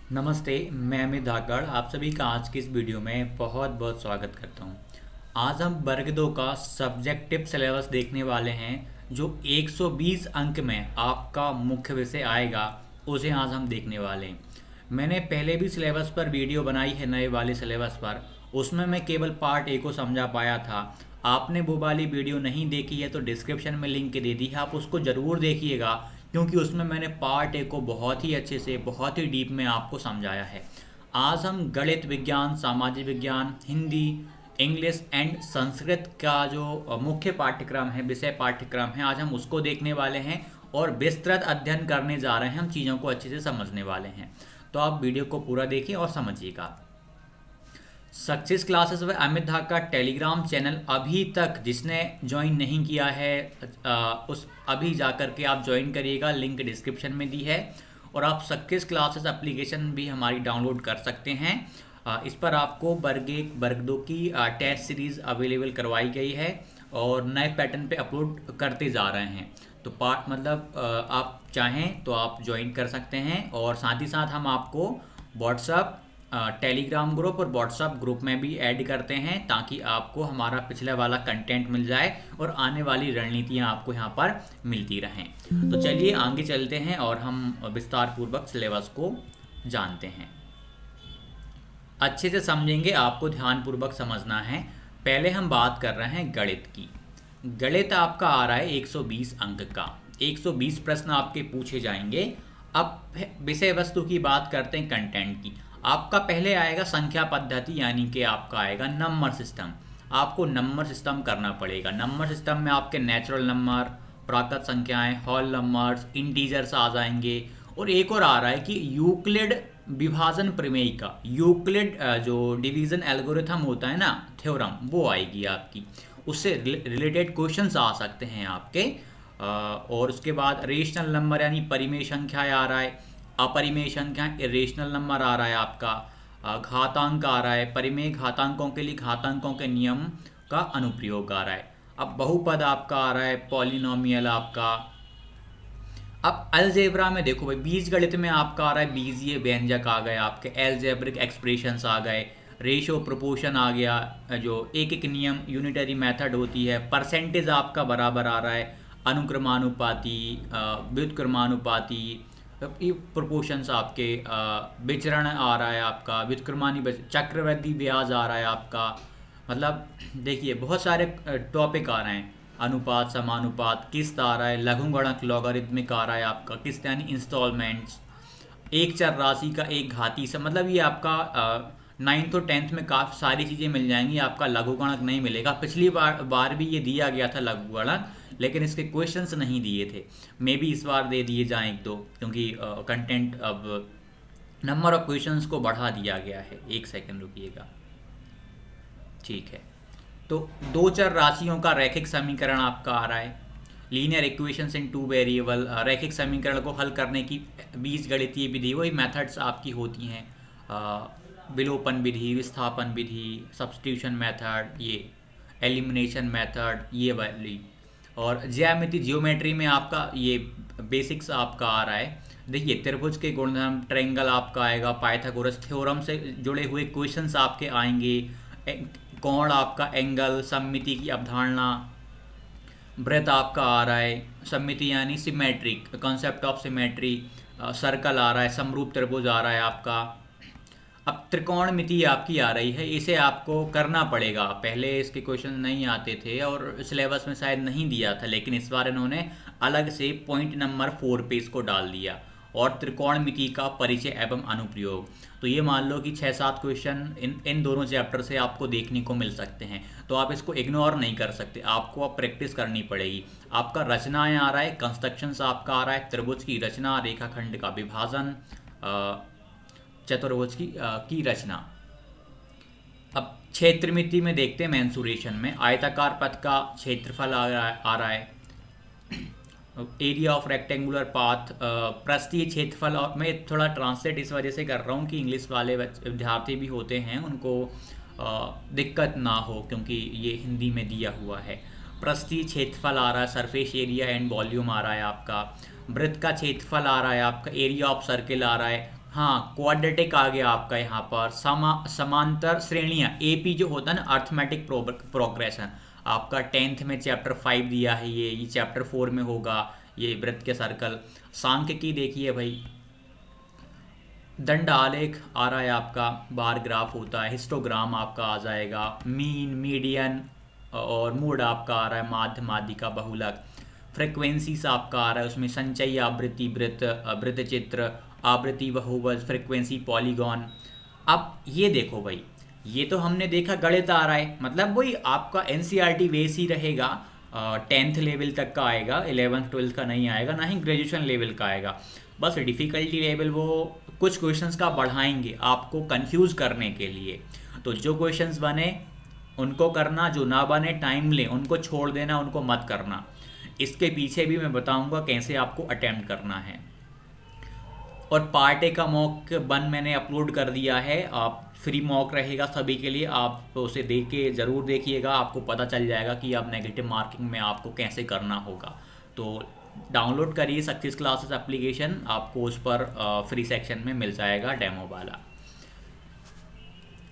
नमस्ते। मैं अमित धाकड़ आप सभी का आज की इस वीडियो में बहुत बहुत स्वागत करता हूं। आज हम वर्ग 2 का सब्जेक्टिव सिलेबस देखने वाले हैं जो 120 अंक में आपका मुख्य विषय आएगा, उसे आज हम देखने वाले हैं। मैंने पहले भी सिलेबस पर वीडियो बनाई है, नए वाले सिलेबस पर। उसमें मैं केवल पार्ट ए को समझा पाया था। आपने वो वाली वीडियो नहीं देखी है तो डिस्क्रिप्शन में लिंक दे दी है, आप उसको ज़रूर देखिएगा, क्योंकि उसमें मैंने पार्ट ए को बहुत ही अच्छे से, बहुत ही डीप में आपको समझाया है। आज हम गणित विज्ञान, सामाजिक विज्ञान, हिंदी, इंग्लिश एंड संस्कृत का जो मुख्य पाठ्यक्रम है, विषय पाठ्यक्रम है, आज हम उसको देखने वाले हैं और विस्तृत अध्ययन करने जा रहे हैं। हम चीज़ों को अच्छे से समझने वाले हैं, तो आप वीडियो को पूरा देखिए और समझिएगा। सक्सेस क्लासेस व अमित धा का टेलीग्राम चैनल अभी तक जिसने ज्वाइन नहीं किया है, उस अभी जाकर के आप ज्वाइन करिएगा, लिंक डिस्क्रिप्शन में दी है। और आप सक्सेस क्लासेस एप्लीकेशन भी हमारी डाउनलोड कर सकते हैं। इस पर आपको वर्ग 1 वर्ग 2 की टेस्ट सीरीज़ अवेलेबल करवाई गई है और नए पैटर्न पे अपलोड करते जा रहे हैं। तो पार्ट मतलब आप चाहें तो आप ज्वाइन कर सकते हैं। और साथ ही साथ हम आपको व्हाट्सअप, टेलीग्राम ग्रुप और व्हाट्सएप ग्रुप में भी ऐड करते हैं, ताकि आपको हमारा पिछले वाला कंटेंट मिल जाए और आने वाली रणनीतियां आपको यहाँ पर मिलती रहें। तो चलिए आगे चलते हैं और हम विस्तार पूर्वक सिलेबस को जानते हैं। अच्छे से समझेंगे, आपको ध्यानपूर्वक समझना है। पहले हम बात कर रहे हैं गणित की। गणित आपका आ रहा है 120 अंक का। 120 प्रश्न आपके पूछे जाएंगे। अब विषय वस्तु की बात करते हैं, कंटेंट की। आपका पहले आएगा संख्या पद्धति, यानी कि आपका आएगा नंबर सिस्टम। आपको नंबर सिस्टम करना पड़ेगा। नंबर सिस्टम में आपके नेचुरल नंबर, प्राकृत संख्याएं, होल नंबर्स, इंटीजर्स आ जाएंगे। और एक और आ रहा है कि यूक्लिड विभाजन प्रमेय का, यूक्लिड जो डिवीजन एल्गोरिथम होता है ना, थ्योरम, वो आएगी आपकी। उससे रिलेटेड क्वेश्चंस आ सकते हैं आपके। और उसके बाद रेशनल नंबर यानी परिमेय संख्या आ रहा है, अपरिमेय संख्या इरेशनल नंबर आ रहा है आपका, घातांक आ रहा है, परिमेय घातांकों के लिए घातांकों के नियम का अनुप्रयोग आ रहा है। अब बहुपद आपका आ रहा है, पॉलिनोमियल आपका। अब अलजेब्रा में देखो भाई, बीजगणित में आपका आ रहा है बीजीय व्यंजक आ गए, आपके एल्जेब्रिक एक्सप्रेशंस आ गए, रेशो प्रोपोर्शन आ गया, जो एक एक नियम यूनिटरी मेथड होती है, परसेंटेज आपका बराबर आ रहा है, अनुक्रमानुपाती, व्युत्क्रमानुपाती, प्रोपोर्शंस आपके, विचरण आ रहा है आपका, व्युत्क्रमानी चक्रवृद्धि ब्याज आ रहा है आपका। मतलब देखिए बहुत सारे टॉपिक आ रहे हैं। अनुपात, समानुपात, किस्त आ रहा है, लघुगणक लॉगरिथमिक आ रहा है आपका, किस्त यानी इंस्टॉलमेंट्स, एक चर राशि का एक घाती से, मतलब ये आपका 9th और 10th में काफ़ी सारी चीज़ें मिल जाएंगी। आपका लघुगणक नहीं मिलेगा। पिछली बार भी ये दिया गया था लघुगणक, लेकिन इसके क्वेश्चंस नहीं दिए थे। मे भी इस बार दे दिए जाएं एक दो, क्योंकि कंटेंट अब नंबर ऑफ क्वेश्चंस को बढ़ा दिया गया है। एक सेकंड रुकिएगा, ठीक है। तो दो चर राशियों का रैखिक समीकरण आपका आ रहा है, लीनियर इक्वेशंस इन टू वेरिएबल। रैखिक समीकरण को हल करने की बीजगणितीय विधि, वही मेथड्स आपकी होती हैं, विलोपन विधि, विस्थापन विधि, सब्स्टिट्यूशन मेथड, ये एलिमिनेशन मेथड, ये वाली। और ज्यामिति, जियोमेट्री में आपका ये बेसिक्स आपका आ रहा है। देखिए त्रिभुज के गुणधर्म, ट्रायंगल आपका आएगा, पाइथागोरस थ्योरम से जुड़े हुए क्वेश्चंस आपके आएंगे, कोण आपका, एंगल, सममिति की अवधारणा, वृत्त आपका आ रहा है, सममिति यानी symmetric, concept of symmetry, circle आ रहा है, समरूप त्रिभुज आ रहा है आपका। अब त्रिकोणमिति आपकी आ रही है, इसे आपको करना पड़ेगा। पहले इसके क्वेश्चन नहीं आते थे और सिलेबस में शायद नहीं दिया था, लेकिन इस बार इन्होंने अलग से पॉइंट नंबर 4 पे इसको डाल दिया। और त्रिकोणमिति का परिचय एवं अनुप्रयोग, तो ये मान लो कि 6-7 क्वेश्चन इन दोनों चैप्टर से आपको देखने को मिल सकते हैं। तो आप इसको इग्नोर नहीं कर सकते, आपको अब प्रैक्टिस करनी पड़ेगी। आपका रचनाएं आ रहा है, कंस्ट्रक्शंस आपका आ रहा है, त्रिभुज की रचना, रेखाखंड का विभाजन, चतुर्भुज की रचना। अब क्षेत्रमिति में देखते हैं, मेंसुरेशन में आयताकार पथ का क्षेत्रफल आ रहा है, एरिया ऑफ रेक्टेंगुलर पाथ, प्रस्थीय क्षेत्रफल। और मैं थोड़ा ट्रांसलेट इस वजह से कर रहा हूँ कि इंग्लिश वाले विद्यार्थी भी होते हैं, उनको दिक्कत ना हो, क्योंकि ये हिंदी में दिया हुआ है। प्रस्थीय क्षेत्रफल आ रहा है, सरफेस एरिया एंड वॉल्यूम आ रहा है आपका। वृत्त का क्षेत्रफल आ रहा है आपका, एरिया ऑफ सर्किल आ रहा है। हाँ, क्वाड्रेटिक आ गया आपका यहाँ पर, समांतर श्रेणियाँ, एपी जो होता है ना, अर्थमेटिक प्रोग्रेशन, आपका 10th में चैप्टर 5 दिया है, ये चैप्टर 4 में होगा, ये वृत्त के सर्कल। सांख्यिकी देखिए भाई, दंड आलेख आ रहा है आपका, बार ग्राफ होता है, हिस्टोग्राम आपका आ जाएगा, मीन, मीडियन और मोड आपका आ रहा है, माध्य, माध्यिका, बहुलक। फ्रिक्वेंसीज आपका आ रहा है, उसमें संचयी आवृत्ति, वृत्त, वृत्त चित्र, आवृत्ति बहुभुज, फ्रिक्वेंसी, पॉलीगॉन। अब ये देखो भाई, ये तो हमने देखा गणित आ रहा है, मतलब वही आपका एनसीईआरटी वैसे ही रहेगा, 10th लेवल तक का आएगा, 11th 12th का नहीं आएगा, ना ही ग्रेजुएशन लेवल का आएगा। बस डिफ़िकल्टी लेवल वो कुछ क्वेश्चंस का बढ़ाएंगे आपको कंफ्यूज करने के लिए। तो जो क्वेश्चंस बने उनको करना, जो ना बने टाइम ले उनको छोड़ देना, उनको मत करना। इसके पीछे भी मैं बताऊंगा कैसे आपको अटेम्प्ट करना है। और पार्ट ए का मॉक 1 मैंने अपलोड कर दिया है, आप फ्री मॉक रहेगा सभी के लिए, आप उसे देख के ज़रूर देखिएगा, आपको पता चल जाएगा कि अब नेगेटिव मार्किंग में आपको कैसे करना होगा। तो डाउनलोड करिए सक्सेस क्लासेस एप्लीकेशन, आपको उस पर फ्री सेक्शन में मिल जाएगा डेमो वाला।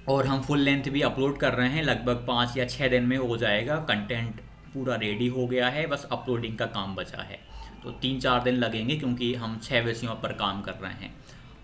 और हम फुल लेंथ भी अपलोड कर रहे हैं, लगभग 5 या 6 दिन में हो जाएगा, कंटेंट पूरा रेडी हो गया है, बस अपलोडिंग का काम बचा है। तो 3-4 दिन लगेंगे क्योंकि हम 6 विषयों पर काम कर रहे हैं।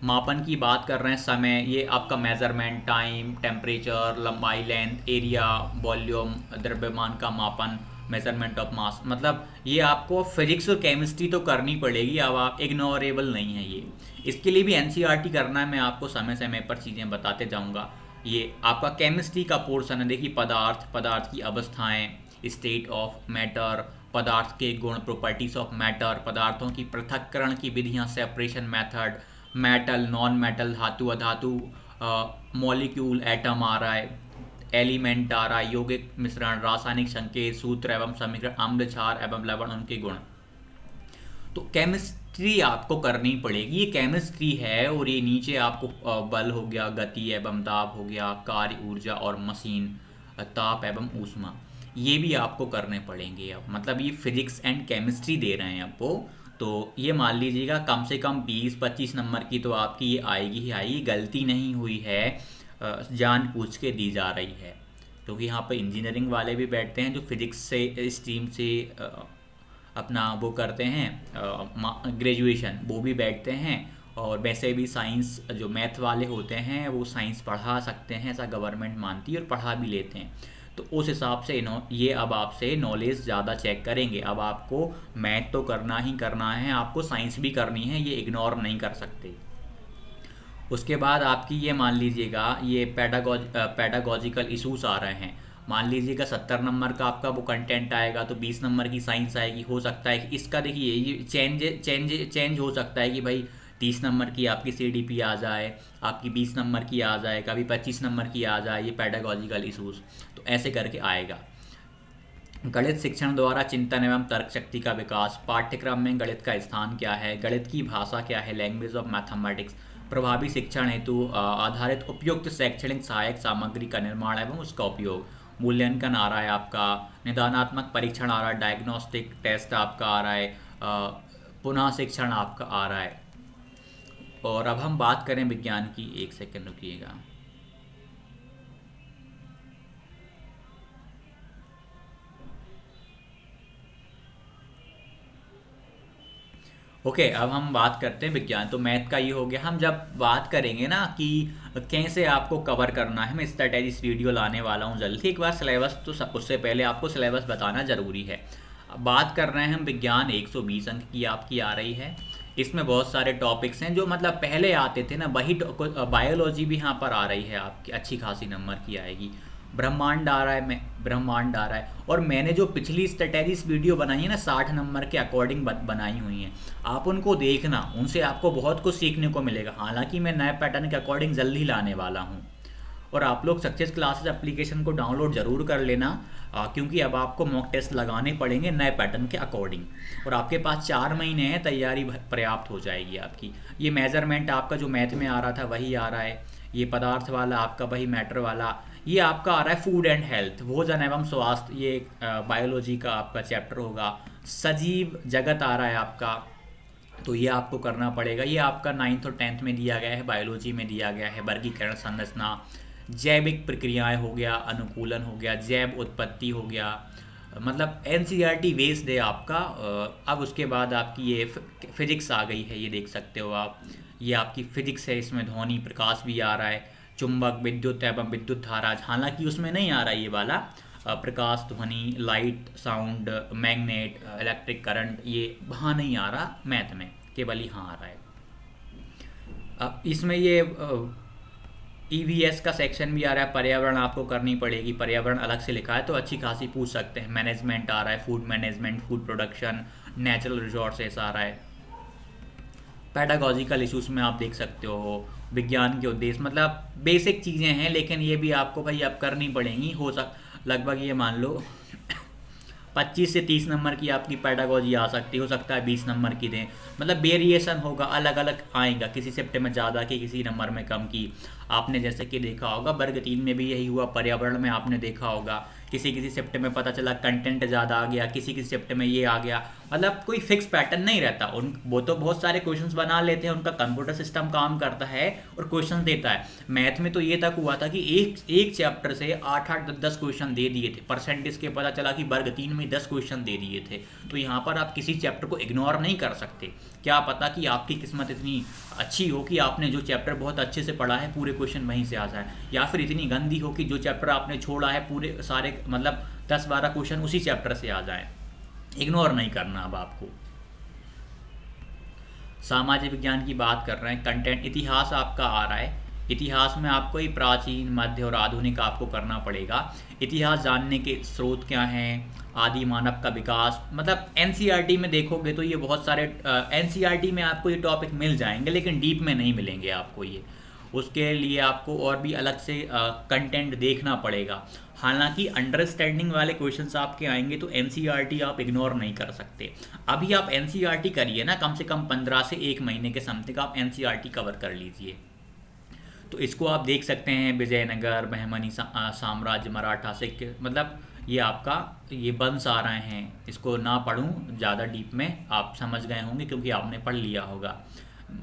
मापन की बात कर रहे हैं, समय, ये आपका मेजरमेंट, टाइम, टेम्परेचर, लंबाई, लेंथ, एरिया, वॉल्यूम, द्रव्यमान का मापन, मेजरमेंट ऑफ मास, मतलब ये आपको फिजिक्स और केमिस्ट्री तो करनी पड़ेगी, अब आप इग्नोरेबल नहीं है ये। इसके लिए भी एनसीईआरटी करना है, मैं आपको समय समय पर चीज़ें बताते जाऊँगा। ये आपका केमिस्ट्री का पोर्शन है, देखिए पदार्थ, पदार्थ की अवस्थाएं, स्टेट ऑफ मैटर, पदार्थ के गुण, प्रॉपर्टीज ऑफ मैटर, पदार्थों की पृथक्करण की विधियां, separation method, metal, non metal, धातु, अधातु, मॉलिक्यूल, एटम आ रहा है, एलिमेंट आ रहा है, यौगिक मिश्रण, रासायनिक संकेत, सूत्र एवं समीकरण, अम्ल, क्षार एवं लवण, उनके गुण। तो केमिस्ट्री आपको करनी पड़ेगी, ये केमिस्ट्री है। और ये नीचे आपको बल हो गया, गति एवं दाब हो गया, कार्य, ऊर्जा और मशीन, ताप एवं ऊष्मा, ये भी आपको करने पड़ेंगे। अब मतलब ये फिजिक्स एंड केमिस्ट्री दे रहे हैं आपको, तो ये मान लीजिएगा कम से कम 20-25 नंबर की तो आपकी ये आएगी ही आएगी, गलती नहीं हुई है, जानबूझ के दी जा रही है। क्योंकि यहाँ पर इंजीनियरिंग वाले भी बैठते हैं जो फिजिक्स से स्ट्रीम से अपना वो करते हैं ग्रेजुएशन, वो भी बैठते हैं। और वैसे भी साइंस जो मैथ वाले होते हैं वो साइंस पढ़ा सकते हैं, ऐसा गवर्नमेंट मानती है, और पढ़ा भी लेते हैं। तो उस हिसाब से ये अब आपसे नॉलेज ज़्यादा चेक करेंगे। अब आपको मैथ तो करना ही करना है, आपको साइंस भी करनी है, ये इग्नोर नहीं कर सकते। उसके बाद आपकी ये मान लीजिएगा ये पैडागॉजिकल इशूज़ आ रहे हैं। मान लीजिएगा 70 नंबर का आपका वो कंटेंट आएगा तो 20 नंबर की साइंस आएगी। हो सकता है कि इसका देखिए ये चेंज हो सकता है कि भाई 30 नंबर की आपकी सीडीपी आ जाए, आपकी 20 नंबर की आ जाए, कभी 25 नंबर की आ जाए, ये पैडागॉजिकल इशूज़, तो ऐसे करके आएगा। गणित शिक्षण द्वारा चिंतन एवं तर्क शक्ति का विकास, पाठ्यक्रम में गणित का स्थान क्या है, गणित की भाषा क्या है, लैंग्वेज ऑफ मैथमेटिक्स, प्रभावी शिक्षण हेतु आधारित उपयुक्त शैक्षणिक सहायक सामग्री का निर्माण एवं उसका उपयोग, मूल्यांकन आ रहा है आपका, निदानात्मक परीक्षण आ रहा है, डायग्नोस्टिक टेस्ट आपका आ रहा है, पुनः शिक्षण आपका आ रहा है। और अब हम बात करें विज्ञान की, एक सेकंड रुकिएगा। ओके, अब हम बात करते हैं विज्ञान। तो मैथ का ये हो गया। हम जब बात करेंगे ना कि कैसे आपको कवर करना है, मैं स्ट्रेटेजिस वीडियो लाने वाला हूँ जल्दी। एक बार सिलेबस तो सब, उससे पहले आपको सिलेबस बताना ज़रूरी है। अब बात कर रहे हैं हम विज्ञान, 120 अंक की आपकी आ रही है। इसमें बहुत सारे टॉपिक्स हैं जो मतलब पहले आते थे ना, वही बायोलॉजी भी यहाँ पर आ रही है आपकी, अच्छी खासी नंबर की आएगी। ब्रह्मांड आ रहा है, ब्रह्मांड आ रहा है। और मैंने जो पिछली स्ट्रेटेजीज वीडियो बनाई है ना, 60 नंबर के अकॉर्डिंग बनाई हुई हैं, आप उनको देखना, उनसे आपको बहुत कुछ सीखने को मिलेगा। हालांकि मैं नए पैटर्न के अकॉर्डिंग जल्दी लाने वाला हूँ। और आप लोग सक्सेस क्लासेस एप्लीकेशन को डाउनलोड ज़रूर कर लेना, क्योंकि अब आपको मॉक टेस्ट लगाने पड़ेंगे नए पैटर्न के अकॉर्डिंग। और आपके पास 4 महीने हैं, तैयारी पर्याप्त हो जाएगी आपकी। ये मेजरमेंट आपका जो मैथ में आ रहा था वही आ रहा है, ये पदार्थ वाला आपका वही मैटर वाला, ये आपका आ रहा है फूड एंड हेल्थ, भोजन एवं स्वास्थ्य, ये बायोलॉजी का आपका चैप्टर होगा। सजीव जगत आ रहा है आपका, तो ये आपको करना पड़ेगा। ये आपका 9th और 10th में दिया गया है, बायोलॉजी में दिया गया है। वर्गीकरण, संरचना, जैविक प्रक्रियाएं हो गया, अनुकूलन हो गया, जैव उत्पत्ति हो गया, मतलब एनसीईआरटी बेस्ड है आपका। अब उसके बाद आपकी ये फिजिक्स आ गई है, ये देख सकते हो आप। ये आपकी फिजिक्स है, इसमें ध्वनि प्रकाश भी आ रहा है, चुंबक, विद्युत एवं विद्युत धारा, हालांकि उसमें नहीं आ रहा ये वाला प्रकाश, ध्वनि, light, sound, magnet, electric current, ये वहाँ नहीं आ रहा मैथ में, केवल यहाँ आ रहा है। अब इसमें ये ईवीएस का सेक्शन भी आ रहा है। पर्यावरण आपको करनी पड़ेगी, पर्यावरण अलग से लिखा है तो अच्छी खासी पूछ सकते हैं। मैनेजमेंट आ रहा है, food management, food production, natural resources आ रहा है। पेडागॉजिकल इश्यूज में आप देख सकते हो, विज्ञान के उद्देश्य, मतलब बेसिक चीज़ें हैं, लेकिन ये भी आपको भाई अब करनी पड़ेंगी। लगभग ये मान लो 25 से 30 नंबर की आपकी पेडागॉजी आ सकती, हो सकता है 20 नंबर की दें, मतलब वेरिएशन होगा, अलग अलग आएगा, किसी शिफ्ट में ज़्यादा की, किसी नंबर में कम की। आपने जैसे कि देखा होगा वर्ग 3 में भी यही हुआ, पर्यावरण में आपने देखा होगा किसी किसी शिफ्ट में पता चला कंटेंट ज़्यादा आ गया, किसी किसी शिफ्ट में ये आ गया, मतलब कोई फिक्स पैटर्न नहीं रहता। वो तो बहुत सारे क्वेश्चंस बना लेते हैं, उनका कंप्यूटर सिस्टम काम करता है और क्वेश्चन देता है। मैथ में तो ये तक हुआ था कि एक चैप्टर से 8-8-10 क्वेश्चन दे दिए थे। परसेंटेज के पता चला कि वर्ग 3 में 10 क्वेश्चन दे दिए थे। तो यहाँ पर आप किसी चैप्टर को इग्नोर नहीं कर सकते। क्या पता कि आपकी किस्मत इतनी अच्छी हो कि आपने जो चैप्टर बहुत अच्छे से पढ़ा है पूरे क्वेश्चन वहीं से आ जाए, या फिर इतनी गंदी हो कि जो चैप्टर आपने छोड़ा है पूरे सारे मतलब 10-12 क्वेश्चन उसी चैप्टर से आ जाए। इग्नोर नहीं करना। अब आपको सामाजिक विज्ञान की बात कर रहे हैं, कंटेंट, इतिहास आपका आ रहा है। इतिहास में आपको ही प्राचीन, मध्य और आधुनिक आपको करना पड़ेगा। इतिहास जानने के स्रोत क्या हैं, आदि मानव का विकास, मतलब एनसीईआरटी में देखोगे तो ये बहुत सारे एनसीईआरटी में आपको ये टॉपिक मिल जाएंगे, लेकिन डीप में नहीं मिलेंगे आपको ये। उसके लिए आपको और भी अलग से कंटेंट देखना पड़ेगा। हालांकि अंडरस्टैंडिंग वाले क्वेश्चंस आपके आएंगे तो एनसीईआरटी आप इग्नोर नहीं कर सकते। अभी आप एनसीईआरटी करिए ना, कम से कम 15 से 1 महीने के समथिंग आप एनसीईआरटी कवर कर लीजिए। तो इसको आप देख सकते हैं, विजयनगर, बहमनी साम्राज्य, मराठा, सिख, मतलब ये आपका ये वंश आ रहे हैं। इसको ना पढ़ूं ज़्यादा डीप में, आप समझ गए होंगे क्योंकि आपने पढ़ लिया होगा।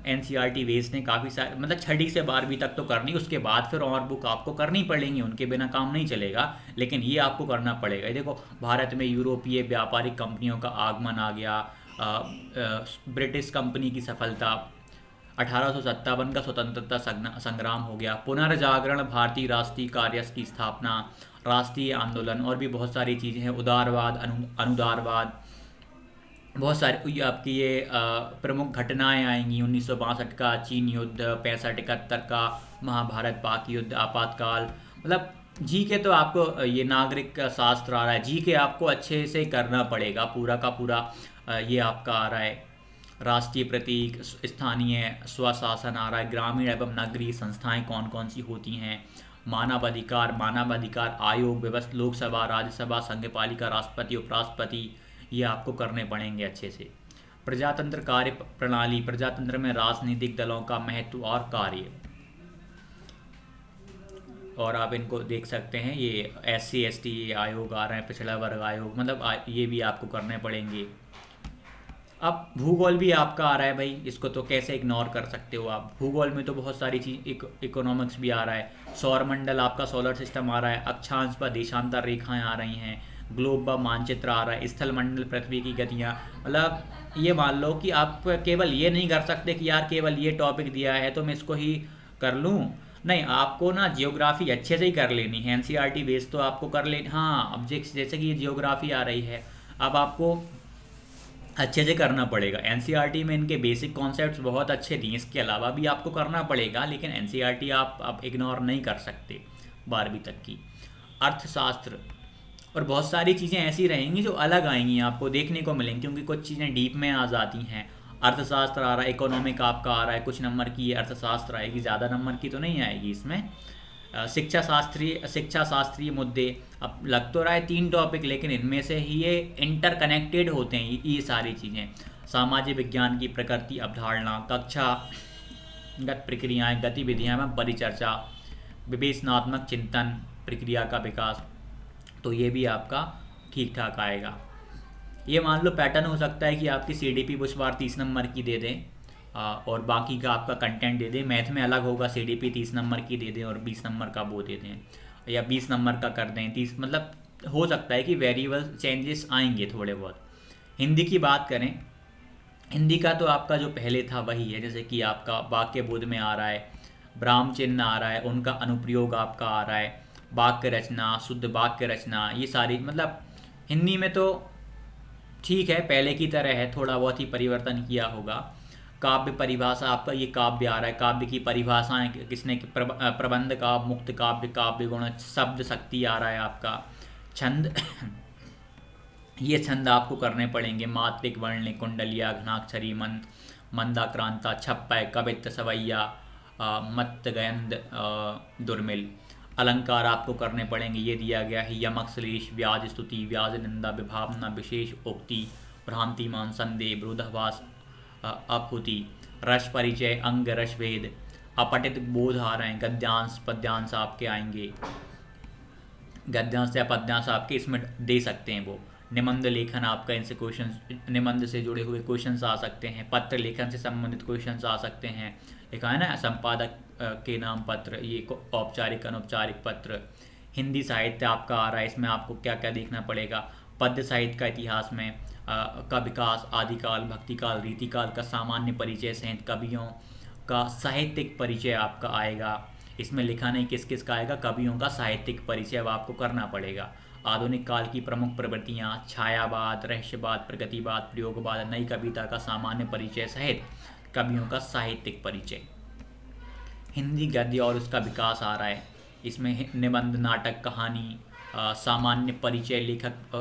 एनसीईआरटी बेस ने काफ़ी सारे, मतलब 6वीं से 12वीं तक तो करनी, उसके बाद फिर और बुक आपको करनी पड़ेंगी, उनके बिना काम नहीं चलेगा, लेकिन ये आपको करना पड़ेगा। ये देखो, भारत में यूरोपीय व्यापारिक कंपनियों का आगमन आ गया, ब्रिटिश कंपनी की सफलता, 1857 का स्वतंत्रता संग्राम हो गया, पुनर्जागरण, भारतीय राष्ट्रीय कांग्रेस की स्थापना, राष्ट्रीय आंदोलन, और भी बहुत सारी चीज़ें हैं, उदारवाद, अनुदारवाद, बहुत सारी आपकी ये प्रमुख घटनाएं आएंगी। 1962 का चीन युद्ध, 65-71 का महाभारत पाक युद्ध, आपातकाल, मतलब जी के तो आपको ये नागरिक शास्त्र आ रहा है, जी के आपको अच्छे से करना पड़ेगा, पूरा का पूरा ये आपका आ रहा है। राष्ट्रीय प्रतीक, स्थानीय स्वशासन आ रहा है, ग्रामीण एवं नगरीय संस्थाएं कौन कौन सी होती हैं, मानवाधिकार आयोग, व्यवस्था, लोकसभा, राज्यसभा, संघपालिका, राष्ट्रपति, उपराष्ट्रपति, ये आपको करने पड़ेंगे अच्छे से। प्रजातंत्र कार्य प्रणाली, प्रजातंत्र में राजनीतिक दलों का महत्व और कार्य, और आप इनको देख सकते हैं। ये SC ST आयोग आ रहे हैं, पिछड़ा वर्ग आयोग, मतलब ये भी आपको करने पड़ेंगे। अब भूगोल भी आपका आ रहा है भाई, इसको तो कैसे इग्नोर कर सकते हो आप। भूगोल में तो बहुत सारी चीज़, इकोनॉमिक्स भी आ रहा है, सौरमंडल आपका सोलर सिस्टम आ रहा है, अक्षांश पर देशांतर रेखाएं आ रही हैं, ग्लोब मानचित्र आ रहा है, स्थल मंडल, पृथ्वी की गतियाँ, मतलब ये मान लो कि आप केवल ये नहीं कर सकते कि यार केवल ये टॉपिक दिया है तो मैं इसको ही कर लूँ, नहीं, आपको ना जियोग्राफी अच्छे से ही कर लेनी है। एनसीईआरटी बेस तो आपको कर लेनी, हाँ। अब जैसे कि ये जियोग्राफी आ रही है, अब आपको अच्छे से करना पड़ेगा। एनसीईआरटी में इनके बेसिक कॉन्सेप्ट्स बहुत अच्छे दिए, इसके अलावा भी आपको करना पड़ेगा, लेकिन एनसीईआरटी आप इग्नोर नहीं कर सकते 12वीं तक की। अर्थशास्त्र और बहुत सारी चीज़ें ऐसी रहेंगी जो अलग आएंगी, आपको देखने को मिलेंगी, क्योंकि कुछ चीज़ें डीप में आ जाती हैं। अर्थशास्त्र आ रहा है, इकोनॉमिक आपका आ रहा है, कुछ नंबर की ये अर्थशास्त्र आएगी, ज़्यादा नंबर की तो नहीं आएगी इसमें। शिक्षा शास्त्रीय मुद्दे, अब लग तो रहा है 3 टॉपिक, लेकिन इनमें से ही ये इंटरकनेक्टेड होते हैं ये सारी चीज़ें। सामाजिक विज्ञान की प्रकृति, अवधारणा, कक्षागत प्रक्रियाएं, गतिविधियां में परिचर्चा, विवेचनात्मक चिंतन, प्रक्रिया का विकास, तो ये भी आपका ठीक ठाक आएगा। ये मान लो पैटर्न हो सकता है कि आपकी CDP कुछ बार 30 नंबर की दे दें और बाकी का आपका कंटेंट दे दें। मैथ में अलग होगा, CDP 30 नंबर की दे दें और 20 नंबर का वो दे दें, या 20 नंबर का कर दें 30, मतलब हो सकता है कि वेरिएबल चेंजेस आएंगे थोड़े बहुत। हिंदी की बात करें, हिंदी का तो आपका जो पहले था वही है, जैसे कि आपका वाक्य बोध में आ रहा है, ब्राह्म चिन्ह आ रहा है, उनका अनुप्रयोग आपका आ रहा है, वाक्य रचना, शुद्ध वाक्य रचना, ये सारी मतलब हिंदी में तो ठीक है, पहले की तरह है, थोड़ा बहुत ही परिवर्तन किया होगा। काव्य परिभाषा आपका ये काव्य आ रहा है, काव्य की परिभाषाएं किसने प्रबंध काव्य, मुक्त काव्य, काव्य गुण, शब्द शक्ति आ रहा है आपका। छंद ये छंद आपको करने पड़ेंगे, मात्रिक, वर्णिक, कुंडलिया, घनाक्षरी, मंदाक्रांता, छप्पय, कवित्त, सवैया, मत्त, गयंद, दुर्मिल। अलंकार आपको करने पड़ेंगे, ये दिया गया है, यमक, श्लेष, व्याज, स्तुति, व्याज, निंदा, विभावना, विशेष, उक्ति, भ्रांतिमान, संदेह, विरोधाभास, अपुति, रस परिचय, अंग, रस भेद, अपठित बोध आ रहे हैं, गद्यांश, पद्यांश आपके आएंगे, गद्यांश या पद्यांश आपके इसमें दे सकते हैं वो। निबंध लेखन आपका, इनसे क्वेश्चन, निबंध से जुड़े हुए क्वेश्चंस आ सकते हैं, पत्र लेखन से संबंधित क्वेश्चंस आ सकते हैं, लिखा है ना संपादक के नाम पत्र, ये औपचारिक अनौपचारिक पत्र। हिंदी साहित्य आपका आ रहा है, इसमें आपको क्या क्या देखना पड़ेगा, पद्य साहित्य का इतिहास में का विकास, आदिकाल, भक्तिकाल, रीतिकाल का सामान्य परिचय सहित कवियों का साहित्यिक परिचय आपका आएगा। इसमें लिखा नहीं किस किस का आएगा, कवियों का साहित्यिक परिचय अब आपको करना पड़ेगा। आधुनिक काल की प्रमुख प्रवृत्तियाँ, छायावाद, रहस्यवाद, प्रगतिवाद, प्रयोगवाद, नई कविता का सामान्य परिचय सहित कवियों का साहित्यिक परिचय। हिंदी गद्य और उसका विकास आ रहा है, इसमें निबंध, नाटक, कहानी, सामान्य परिचय,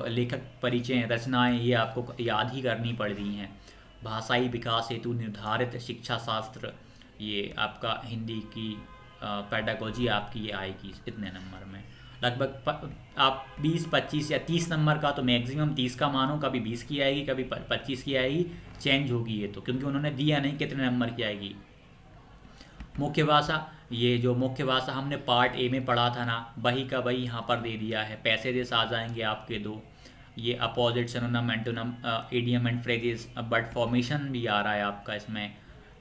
लेखक परिचय, रचनाएं, ये आपको याद ही करनी पड़ रही हैं। भाषाई विकास हेतु निर्धारित शिक्षा शास्त्र, ये आपका हिंदी की पेडागोजी आपकी ये आएगी इतने नंबर में। लगभग आप 20, 25 या 30 नंबर का, तो मैक्सिमम 30 का मानो, कभी 20 की आएगी, कभी 25 की आएगी, चेंज होगी ये तो, क्योंकि उन्होंने दिया नहीं कितने नंबर की आएगी। मुख्य भाषा, ये जो मुख्य भाषा हमने पार्ट ए में पढ़ा था ना, वही का वही यहाँ पर दे दिया है। पैसेजेस आ जाएंगे आपके दो, ये opposite, synonym, antonym, idiom and phrases, but formation भी आ रहा है आपका इसमें।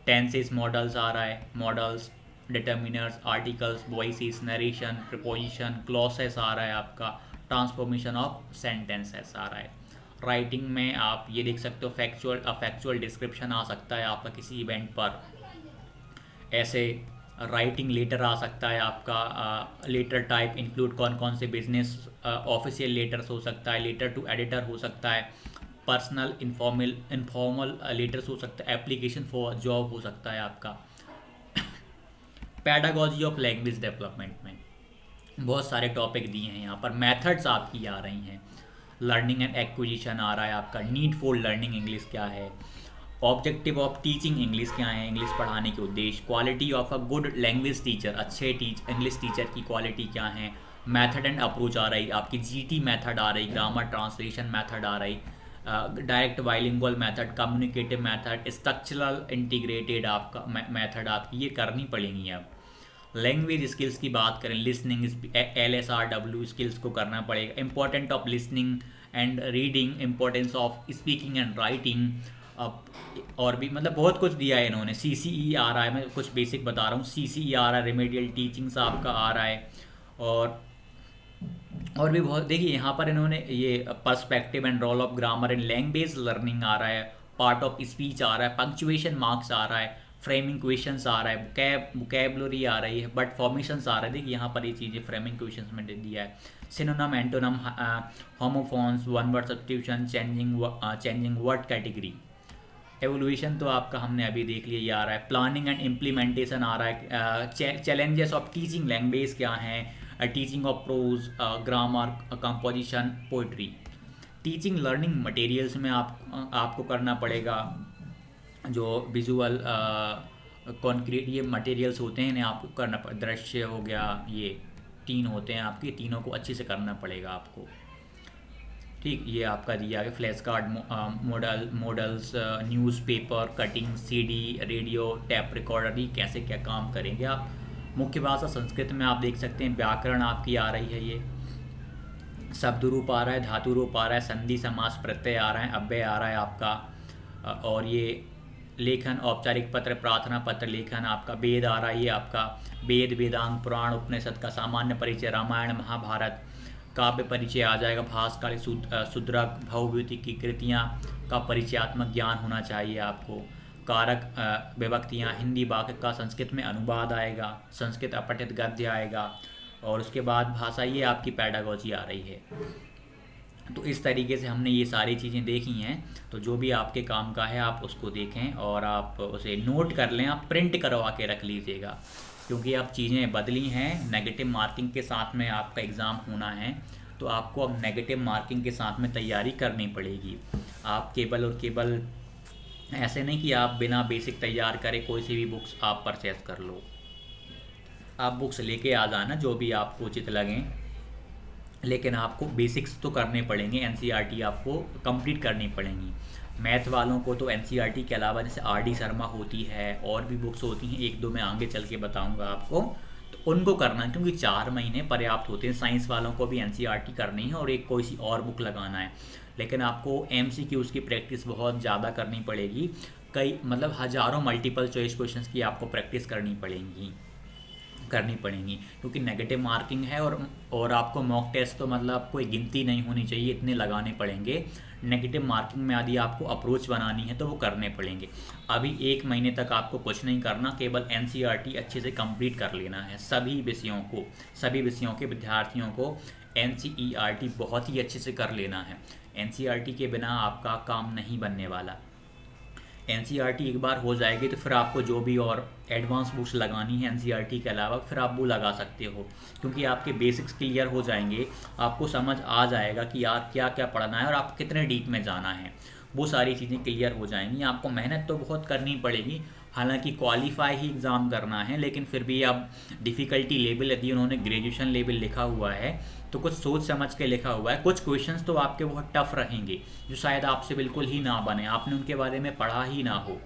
टेंसेस, मॉडल्स आ रहा है, models, determiners, articles, voices, narration, preposition, clauses आ रहा है आपका, ट्रांसफॉर्मेशन ऑफ सेंटेंसेस आ रहा है। राइटिंग में आप ये देख सकते हो, फैक्चुअल डिस्क्रिप्शन आ सकता है आपका किसी इवेंट पर, ऐसे राइटिंग लेटर आ सकता है आपका। लेटर टाइप इंक्लूड कौन कौन से बिजनेस, ऑफिशियल लेटर्स हो सकता है, लेटर टू एडिटर हो सकता है, पर्सनल इनफॉर्मल लेटर्स हो सकता है, एप्लीकेशन फॉर जॉब हो सकता है आपका। पेडागोजी ऑफ लैंग्वेज डेवलपमेंट में बहुत सारे टॉपिक दिए हैं यहाँ पर। मेथड्स आपकी आ रही हैं, लर्निंग एंड एक्विजिशन आ रहा है आपका, नीड फॉर लर्निंग इंग्लिश क्या है, ऑब्जेक्टिव ऑफ टीचिंग इंग्लिश क्या है, इंग्लिश पढ़ाने के उद्देश्य, quality of a good language teacher, अच्छे इंग्लिश टीचर की क्वालिटी क्या है, मेथड एंड अप्रोच आ रही आपकी, GT मेथड आ रही, ग्रामर ट्रांसलेशन मेथड आ रही, direct bilingual method, communicative method, structural integrated आपका मेथड आपकी ये करनी पड़ेंगी। अब लैंग्वेज स्किल्स की बात करें, लिसनिंग, LSRW स्किल्स को करना पड़ेगा, important of listening and reading, importance of speaking and writing, और भी मतलब बहुत कुछ दिया है इन्होंने। CCE आ रहा है, मैं कुछ बेसिक बता रहा हूँ, CCE आ रहा है, रेमेडियल टीचिंग्स आपका आ रहा है, और भी बहुत। देखिए यहाँ पर इन्होंने ये perspective and role of grammar and language learning आ रहा है, पार्ट ऑफ स्पीच आ रहा है, पंक्चुएशन मार्क्स आ रहा है, फ्रेमिंग क्वेश्चंस आ रहा है, वोकैबुलरी आ रही है, बट फॉर्मेशंस आ रहा है। देखिए यहाँ पर ये चीज़ें फ्रेमिंग क्वेश्चंस में दे दिया है। Synonym, antonym, homophones, one word substitution, changing word category. Evolution तो आपका हमने अभी देख लिया, ये आ रहा है। प्लानिंग एंड इम्प्लीमेंटेशन आ रहा है। चैलेंजेस ऑफ टीचिंग लैंग्वेज क्या हैं, teaching of pros, grammar, composition, poetry. Teaching learning materials में आपको करना पड़ेगा, जो विजुअल कॉन्क्रीट ये मटेरियल्स होते हैं इन्हें आपको करना पड़ेगा। दृश्य हो गया, ये 3 होते हैं आपके, तीनों को अच्छे से करना पड़ेगा आपको। ठीक, ये आपका दिया है flash card, models, newspaper, cutting, CD, radio, tap recorder, ये कैसे क्या काम करेंगे आप। मुख्य भाषा संस्कृत में आप देख सकते हैं, व्याकरण आपकी आ रही है, ये शब्द रूप आ रहा है, धातु रूप आ रहा है, संधि समास प्रत्यय आ रहा है, अव्यय आ रहा है आपका, और ये लेखन, औपचारिक पत्र, प्रार्थना पत्र लेखन, आपका वेद आ रहा है, ये आपका वेद, वेदांग, पुराण, उपनिषद का सामान्य परिचय, रामायण महाभारत, काव्य परिचय आ जाएगा, भास्कर, शूद्रक, भवभूति की कृतियाँ का परिचयात्मक ज्ञान होना चाहिए आपको, कारक विभक्तियाँ, हिंदी वाक्य का संस्कृत में अनुवाद आएगा, संस्कृत अपठित गद्य आएगा, और उसके बाद भाषा, ये आपकी पैडागोजी आ रही है। तो इस तरीके से हमने ये सारी चीज़ें देखी हैं। तो जो भी आपके काम का है आप उसको देखें और आप उसे नोट कर लें, आप प्रिंट करवा के रख लीजिएगा, क्योंकि अब चीज़ें बदली हैं। नेगेटिव मार्किंग के साथ में आपका एग्ज़ाम होना है, तो आपको अब नेगेटिव मार्किंग के साथ में तैयारी करनी पड़ेगी। आप केवल और केवल ऐसे नहीं कि आप बिना बेसिक तैयार करे कोई सी भी बुक्स आप परचेस कर लो। आप बुक्स लेके आ जाना जो भी आपको उचित लगें, लेकिन आपको बेसिक्स तो करने पड़ेंगे। एनसीईआरटी आपको कंप्लीट करनी पड़ेंगी। मैथ वालों को तो एनसीईआरटी के अलावा जैसे आरडी शर्मा होती है और भी बुक्स होती हैं, एक दो मैं आगे चल के बताऊंगा आपको, तो उनको करना है, क्योंकि 4 महीने पर्याप्त होते हैं। साइंस वालों को भी एनसीईआरटी करनी है और एक कोई सी और बुक लगाना है, लेकिन आपको एमसीक्यूज़ की प्रैक्टिस बहुत ज़्यादा करनी पड़ेगी। कई मतलब हज़ारों मल्टीपल चॉइस क्वेश्चंस की आपको प्रैक्टिस करनी पड़ेगी, क्योंकि नेगेटिव मार्किंग है। और आपको मॉक टेस्ट तो मतलब कोई गिनती नहीं होनी चाहिए, इतने लगाने पड़ेंगे। नेगेटिव मार्किंग में यदि आपको अप्रोच बनानी है तो वो करने पड़ेंगे। अभी 1 महीने तक आपको कुछ नहीं करना, केवल एनसीईआरटी अच्छे से कंप्लीट कर लेना है। सभी विषयों के विद्यार्थियों को एनसीईआरटी बहुत ही अच्छे से कर लेना है। एनसीईआरटी के बिना आपका काम नहीं बनने वाला। एनसीईआरटी एक बार हो जाएगी तो फिर आपको जो भी और एडवांस बुक्स लगानी है एनसीईआरटी के अलावा, फिर आप वो लगा सकते हो, क्योंकि आपके बेसिक्स क्लियर हो जाएंगे। आपको समझ आ जाएगा कि यार क्या क्या पढ़ना है और आप कितने डीप में जाना है, वो सारी चीज़ें क्लियर हो जाएंगी। आपको मेहनत तो बहुत करनी पड़ेगी, हालांकि क्वालिफाई ही एग्ज़ाम करना है, लेकिन फिर भी अब डिफ़िकल्टी लेवल यदि उन्होंने ग्रेजुएशन लेवल लिखा हुआ है तो कुछ सोच समझ के लिखा हुआ है। कुछ क्वेश्चंस तो आपके बहुत टफ रहेंगे जो शायद आपसे बिल्कुल ही ना बने, आपने उनके बारे में पढ़ा ही ना हो,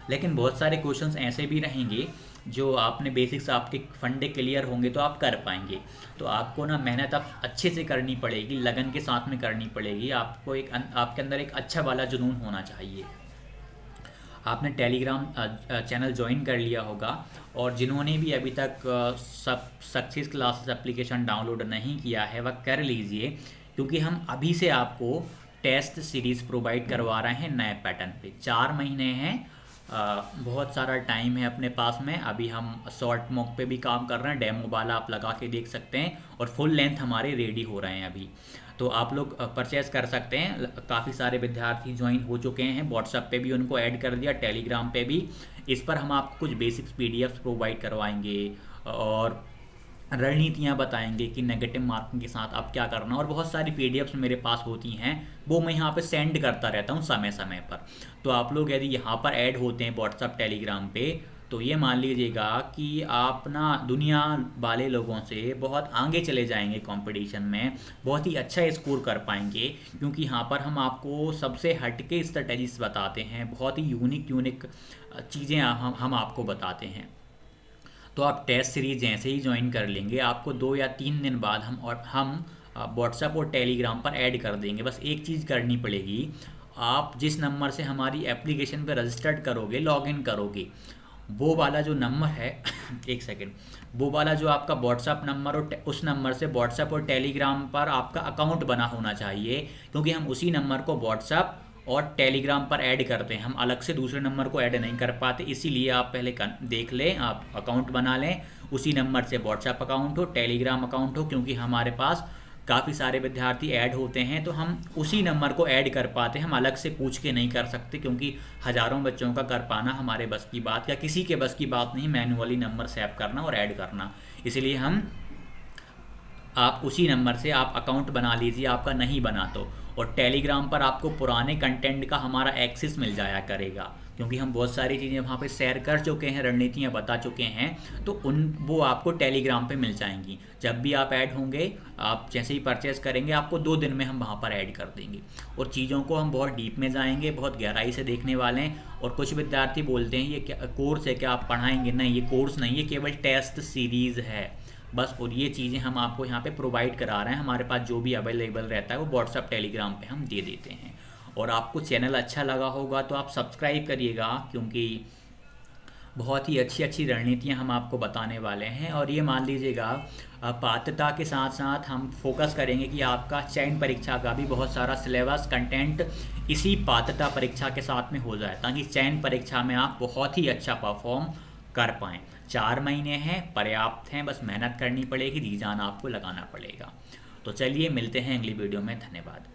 लेकिन बहुत सारे क्वेश्चंस ऐसे भी रहेंगे जो आपने बेसिक्स, आपके फंडे क्लियर होंगे तो आप कर पाएंगे। तो आपको ना मेहनत अब अच्छे से करनी पड़ेगी, लगन के साथ में करनी पड़ेगी। आपको आपके अंदर एक अच्छा वाला जुनून होना चाहिए। आपने टेलीग्राम चैनल ज्वाइन कर लिया होगा, और जिन्होंने भी अभी तक सक्सेस क्लासेस एप्लीकेशन डाउनलोड नहीं किया है वह कर लीजिए, क्योंकि हम अभी से आपको टेस्ट सीरीज़ प्रोवाइड करवा रहे हैं नए पैटर्न पे। 4 महीने हैं, बहुत सारा टाइम है अपने पास में। अभी हम शॉर्ट मॉक पे भी काम कर रहे हैं, डेमो वाला आप लगा के देख सकते हैं, और फुल लेंथ हमारे रेडी हो रहे हैं अभी। तो आप लोग परचेस कर सकते हैं। काफ़ी सारे विद्यार्थी ज्वाइन हो चुके हैं, व्हाट्सएप पे भी उनको ऐड कर दिया, टेलीग्राम पे भी। इस पर हम आपको कुछ बेसिक्स पीडीएफ्स प्रोवाइड करवाएंगे और रणनीतियाँ बताएंगे कि नेगेटिव मार्किंग के साथ आप क्या करना। और बहुत सारी पीडीएफ्स मेरे पास होती हैं, वो मैं यहाँ पे सेंड करता रहता हूँ समय समय पर। तो आप लोग यदि यहाँ पर ऐड होते हैं व्हाट्सएप टेलीग्राम पे, तो ये मान लीजिएगा कि आप ना दुनिया वाले लोगों से बहुत आगे चले जाएंगे कंपटीशन में, बहुत ही अच्छा स्कोर कर पाएंगे, क्योंकि यहाँ पर हम आपको सबसे हटके स्ट्रेटजीज बताते हैं, बहुत ही यूनिक चीज़ें हम आपको बताते हैं। तो आप टेस्ट सीरीज जैसे ही ज्वाइन कर लेंगे, आपको 2 या 3 दिन बाद हम व्हाट्सएप और टेलीग्राम पर ऐड कर देंगे। बस एक चीज़ करनी पड़ेगी, आप जिस नंबर से हमारी एप्लीकेशन पर रजिस्टर्ड करोगे, लॉगिन करोगे, वो वाला जो नंबर है एक सेकेंड, वो वाला जो आपका व्हाट्सएप नंबर और उस नंबर से व्हाट्सएप और टेलीग्राम पर आपका अकाउंट बना होना चाहिए, क्योंकि हम उसी नंबर को व्हाट्सएप और टेलीग्राम पर ऐड करते हैं, हम अलग से दूसरे नंबर को ऐड नहीं कर पाते। इसीलिए आप पहले देख लें, आप अकाउंट बना लें, उसी नंबर से व्हाट्सएप अकाउंट हो, टेलीग्राम अकाउंट हो, क्योंकि हमारे पास काफ़ी सारे विद्यार्थी ऐड होते हैं तो हम उसी नंबर को ऐड कर पाते हैं, हम अलग से पूछ के नहीं कर सकते, क्योंकि हज़ारों बच्चों का कर पाना हमारे बस की बात या किसी के बस की बात नहीं, मैन्युअली नंबर सेव करना और ऐड करना। इसलिए आप उसी नंबर से आप अकाउंट बना लीजिए, आपका नहीं बना तो। और टेलीग्राम पर आपको पुराने कंटेंट का हमारा एक्सेस मिल जाया करेगा, क्योंकि हम बहुत सारी चीज़ें वहाँ पे शेयर कर चुके हैं, रणनीतियाँ बता चुके हैं, तो वो आपको टेलीग्राम पे मिल जाएंगी। जब भी आप ऐड होंगे, आप जैसे ही परचेस करेंगे, आपको 2 दिन में हम वहाँ पर ऐड कर देंगे। और चीज़ों को हम बहुत डीप में जाएंगे, बहुत गहराई से देखने वाले हैं। और कुछ विद्यार्थी बोलते हैं ये क्या कोर्स है, क्या आप पढ़ाएंगे? नहीं, ये कोर्स नहीं है, केवल टेस्ट सीरीज़ है। बस। और ये चीज़ें हम आपको यहाँ पे प्रोवाइड करा रहे हैं, हमारे पास जो भी अवेलेबल रहता है वो व्हाट्सअप टेलीग्राम पे हम दे देते हैं। और आपको चैनल अच्छा लगा होगा तो आप सब्सक्राइब करिएगा, क्योंकि बहुत ही अच्छी अच्छी रणनीतियाँ हम आपको बताने वाले हैं। और ये मान लीजिएगा पात्रता के साथ साथ हम फोकस करेंगे कि आपका चयन परीक्षा का भी बहुत सारा सिलेबस कंटेंट इसी पात्रता परीक्षा के साथ में हो जाए, ताकि चयन परीक्षा में आप बहुत ही अच्छा परफॉर्म कर पाएँ। 4 महीने हैं, पर्याप्त हैं, बस मेहनत करनी पड़ेगी, जी जान आपको लगाना पड़ेगा। तो चलिए मिलते हैं अगली वीडियो में। धन्यवाद।